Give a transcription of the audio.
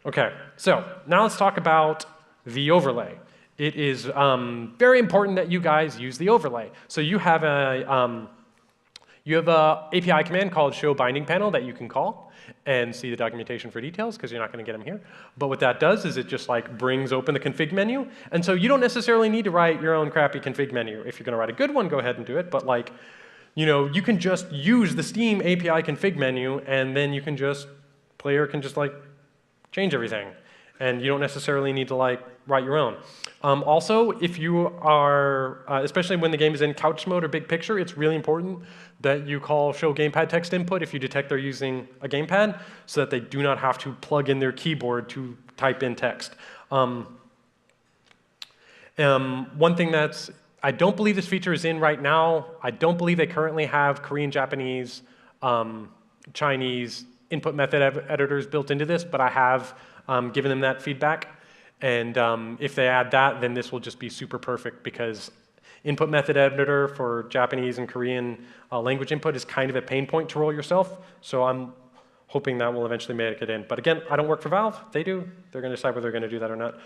Okay, so now let's talk about the overlay. It is very important that you guys use the overlay. So you have a API command called show binding panel that you can call and see the documentation for details because you're not going to get them here. But what that does is it just like brings open the config menu. And so you don't necessarily need to write your own crappy config menu. If you're going to write a good one, go ahead and do it. But like, you can just use the Steam API config menu and then you can just, player can just like change everything. And you don't necessarily need to like write your own. Also, if you are, especially when the game is in couch mode or big picture, it's really important that you call show gamepad text input if you detect they're using a gamepad so that they do not have to plug in their keyboard to type in text. One thing that's, I don't believe this feature is in right now. I don't believe they currently have Korean, Japanese, Chinese input method editors built into this, but I have given them that feedback. And if they add that, then this will just be super perfect because input method editor for Japanese and Korean language input is kind of a pain point to roll yourself. So I'm hoping that will eventually make it in. But again, I don't work for Valve. They do. They're going to decide whether they're going to do that or not.